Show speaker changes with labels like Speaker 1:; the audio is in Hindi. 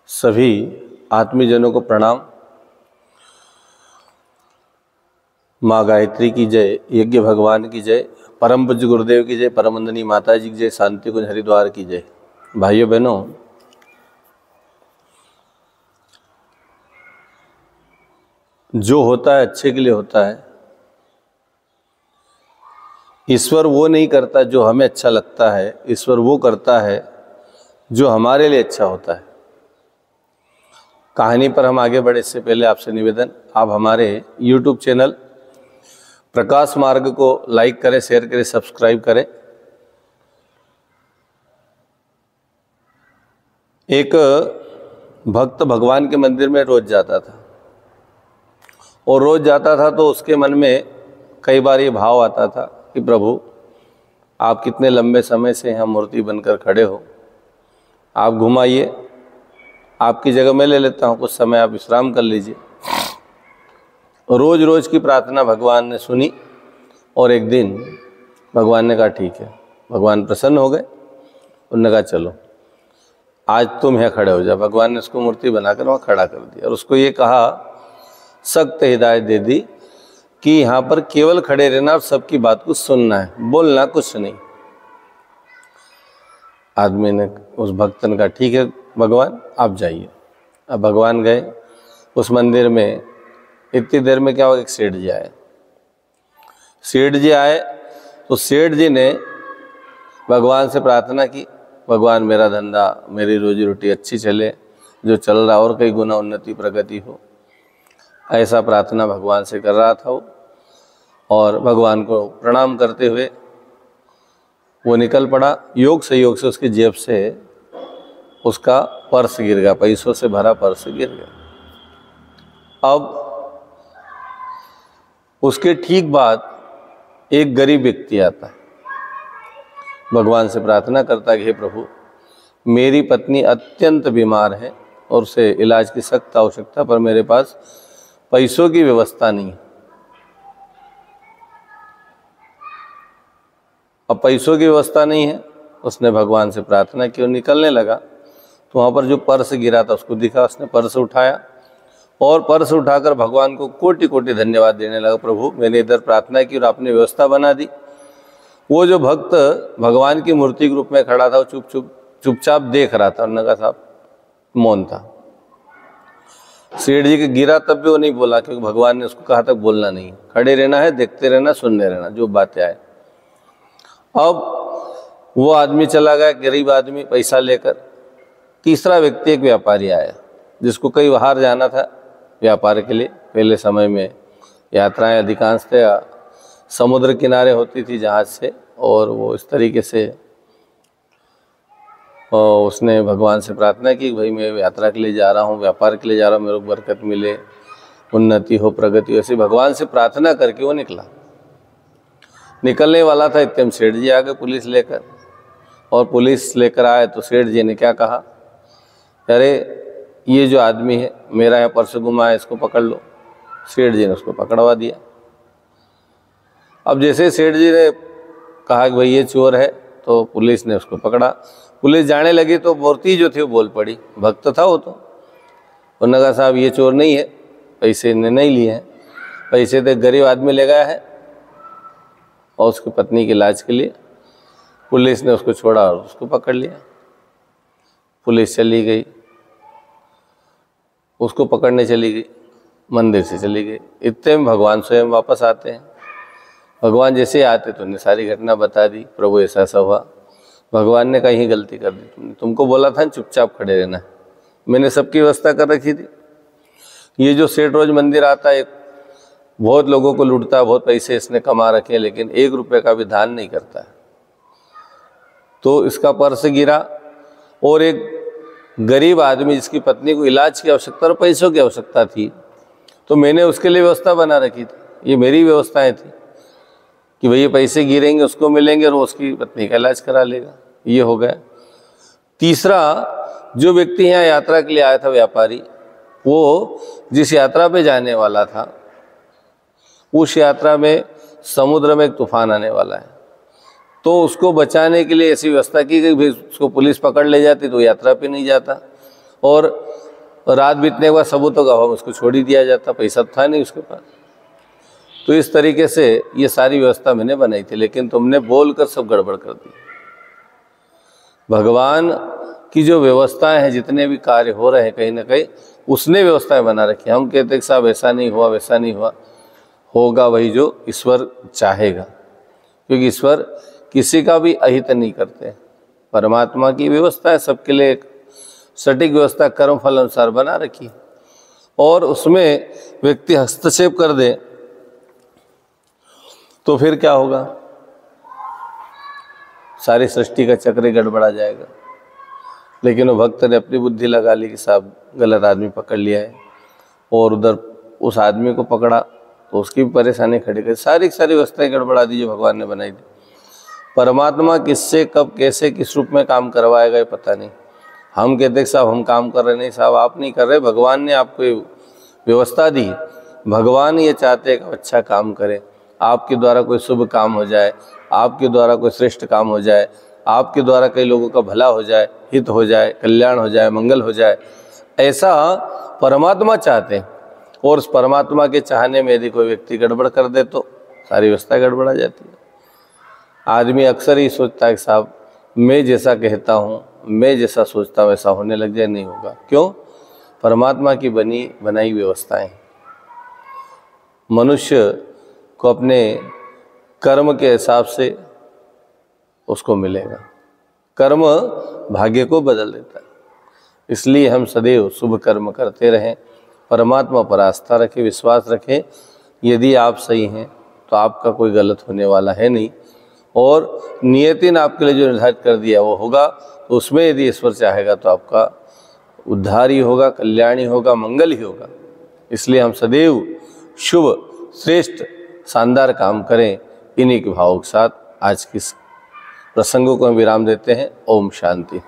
Speaker 1: सभी आत्मीजनों को प्रणाम। माँ गायत्री की जय, यज्ञ भगवान की जय, परम पूज्य गुरुदेव की जय, परम वंदनीय माता जी की जय, शांति कुंज हरिद्वार की जय। भाइयों बहनों, जो होता है अच्छे के लिए होता है। ईश्वर वो नहीं करता जो हमें अच्छा लगता है, ईश्वर वो करता है जो हमारे लिए अच्छा होता है। कहानी पर हम आगे बढ़े इससे पहले आपसे निवेदन, आप हमारे YouTube चैनल प्रकाश मार्ग को लाइक करें, शेयर करें, सब्सक्राइब करें। एक भक्त भगवान के मंदिर में रोज जाता था और रोज जाता था तो उसके मन में कई बार ये भाव आता था कि प्रभु, आप कितने लंबे समय से यहाँ मूर्ति बनकर खड़े हो, आप घुमाइए, आपकी जगह मैं ले लेता हूँ, कुछ समय आप विश्राम कर लीजिए। रोज रोज की प्रार्थना भगवान ने सुनी और एक दिन भगवान ने कहा ठीक है। भगवान प्रसन्न हो गए, उन्होंने कहा चलो आज तुम यहाँ खड़े हो जाओ। भगवान ने उसको मूर्ति बनाकर वहाँ खड़ा कर दिया और उसको ये कहा, सख्त हिदायत दे दी कि यहाँ पर केवल खड़े रहना और सबकी बात को सुनना है, बोलना कुछ नहीं। आदमी ने, उस भक्त ने कहा ठीक है भगवान, आप जाइए। अब भगवान गए उस मंदिर में। इतनी देर में क्या हुआ, एक सेठ जी आए। सेठ जी आए तो सेठ जी ने भगवान से प्रार्थना की, भगवान मेरा धंधा, मेरी रोजी रोटी अच्छी चले, जो चल रहा और कई गुना उन्नति प्रगति हो, ऐसा प्रार्थना भगवान से कर रहा था वो। और भगवान को प्रणाम करते हुए वो निकल पड़ा। योग संयोग से उसकी जेब से उसका पर्स गिर गया, पैसों से भरा पर्स गिर गया। अब उसके ठीक बाद एक गरीब व्यक्ति आता है, भगवान से प्रार्थना करता है कि हे प्रभु, मेरी पत्नी अत्यंत बीमार है और उसे इलाज की सख्त आवश्यकता, पर मेरे पास पैसों की व्यवस्था नहीं है। अब पैसों की व्यवस्था नहीं है, उसने भगवान से प्रार्थना की और निकलने लगा तो वहाँ पर जो पर्स गिरा था उसको दिखा। उसने पर्स उठाया और पर्स उठाकर भगवान को कोटि कोटि धन्यवाद देने लगा। प्रभु, मैंने इधर प्रार्थना की और आपने व्यवस्था बना दी। वो जो भक्त भगवान की मूर्ति के रूप में खड़ा था वो चुपचाप देख रहा था। उन्होंने कहा साहब मौन था। सेठ जी के गिरा तब भी वो नहीं बोला, क्योंकि भगवान ने उसको कहा था बोलना नहीं, खड़े रहना है, देखते रहना, सुनने रहना, जो बातें आए। अब वो आदमी चला गया, गरीब आदमी, पैसा लेकर। तीसरा व्यक्ति, एक व्यापारी आया जिसको कई बाहर जाना था व्यापार के लिए। पहले समय में यात्राएं अधिकांशतः समुद्र किनारे होती थी जहाज से, और वो इस तरीके से उसने भगवान से प्रार्थना की, भाई मैं यात्रा के लिए जा रहा हूँ, व्यापार के लिए जा रहा हूँ, मेरे को बरकत मिले, उन्नति हो, प्रगति हो। ऐसे भगवान से प्रार्थना करके वो निकला। निकलने वाला था, इतने सेठ जी आ गए पुलिस लेकर। और पुलिस लेकर आए तो सेठ जी ने क्या कहा, अरे ये जो आदमी है, मेरा यहाँ पर्स गुमा है, इसको पकड़ लो। सेठ जी ने उसको पकड़वा दिया। अब जैसे सेठ जी ने कहा कि भाई ये चोर है, तो पुलिस ने उसको पकड़ा। पुलिस जाने लगी तो मूर्ति जो थी वो बोल पड़ी, भक्त था वो तो। उन्होंने कहा साहब ये चोर नहीं है, पैसे ने नहीं लिए हैं, पैसे तो गरीब आदमी ले गया है और उसकी पत्नी के इलाज के लिए। पुलिस ने उसको छोड़ा और उसको पकड़ लिया। पुलिस चली गई, उसको पकड़ने चली गई, मंदिर से चली गई। इतने में भगवान स्वयं वापस आते हैं। भगवान जैसे आते तो उन्हें सारी घटना बता दी, प्रभु ऐसा ऐसा हुआ। भगवान ने कहीं गलती कर दी, तुमको बोला था चुपचाप खड़े रहना, मैंने सबकी व्यवस्था कर रखी थी। ये जो सेठ रोज मंदिर आता है, बहुत लोगों को लूटता है, बहुत पैसे इसने कमा रखे हैं, लेकिन 1 रुपये का भी दान नहीं करता है। तो इसका पर्स गिरा और एक गरीब आदमी जिसकी पत्नी को इलाज की आवश्यकता और पैसों की आवश्यकता थी, तो मैंने उसके लिए व्यवस्था बना रखी थी। ये मेरी व्यवस्थाएं थी कि भाई ये पैसे गिरेंगे, उसको मिलेंगे और वो उसकी पत्नी का इलाज करा लेगा। ये हो गया। तीसरा जो व्यक्ति यहाँ यात्रा के लिए आया था, व्यापारी, वो जिस यात्रा पे जाने वाला था, उस यात्रा में समुद्र में एक तूफान आने वाला है, तो उसको बचाने के लिए ऐसी व्यवस्था की गई, भाई उसको पुलिस पकड़ ले जाती तो यात्रा पे नहीं जाता। और रात बीतने के बाद सबूतों का अभाव उसको छोड़ ही दिया जाता, पैसा तो था नहीं उसके पास। तो इस तरीके से ये सारी व्यवस्था मैंने बनाई थी, लेकिन तुमने बोलकर सब गड़बड़ कर दी। भगवान की जो व्यवस्थाएं हैं, जितने भी कार्य हो रहे हैं, कहीं ना कहीं उसने व्यवस्थाएं बना रखी। हम कहते हैं कि साहब ऐसा नहीं हुआ, वैसा नहीं हुआ, होगा वही जो ईश्वर चाहेगा, क्योंकि ईश्वर किसी का भी अहित नहीं करते। परमात्मा की व्यवस्था है, सबके लिए एक सटीक व्यवस्था कर्म फल अनुसार बना रखी, और उसमें व्यक्ति हस्तक्षेप कर दे तो फिर क्या होगा? सारी सृष्टि का चक्र ही गड़बड़ा जाएगा। लेकिन वो भक्त ने अपनी बुद्धि लगा ली कि साहब गलत आदमी पकड़ लिया है, और उधर उस आदमी को पकड़ा तो उसकी भी परेशानी खड़ी कर, सारी व्यवस्थाएं गड़बड़ा दी जो भगवान ने बनाई थी। परमात्मा किससे कब कैसे किस रूप में काम करवाएगा ये पता नहीं। हम कहते साहब हम काम कर रहे, नहीं साहब आप नहीं कर रहे, भगवान ने आपको व्यवस्था दी। भगवान ये चाहते हैं कि अच्छा काम करें, आपके द्वारा कोई शुभ काम हो जाए, आपके द्वारा कोई श्रेष्ठ काम हो जाए, आपके द्वारा कई लोगों का भला हो जाए, हित हो जाए, कल्याण हो जाए, मंगल हो जाए, ऐसा परमात्मा चाहते हैं। और उस परमात्मा के चाहने में यदि कोई व्यक्ति गड़बड़ कर दे तो सारी व्यवस्था गड़बड़ा जाती है। आदमी अक्सर ही सोचता है कि साहब मैं जैसा कहता हूँ, मैं जैसा सोचता हूँ वैसा होने लग जाए, नहीं होगा। क्यों? परमात्मा की बनाई व्यवस्थाएं। मनुष्य को अपने कर्म के हिसाब से उसको मिलेगा। कर्म भाग्य को बदल देता है। इसलिए हम सदैव शुभ कर्म करते रहें, परमात्मा पर आस्था रखें, विश्वास रखें। यदि आप सही हैं तो आपका कोई गलत होने वाला है नहीं, और नियति ने आपके लिए जो निर्धारित कर दिया वो होगा। तो उसमें यदि ईश्वर चाहेगा तो आपका उद्धार ही होगा, कल्याण ही होगा, मंगल ही होगा। इसलिए हम सदैव शुभ, श्रेष्ठ, शानदार काम करें। इन्हीं के भावों के साथ आज के प्रसंगों को हम विराम देते हैं। ओम शांति।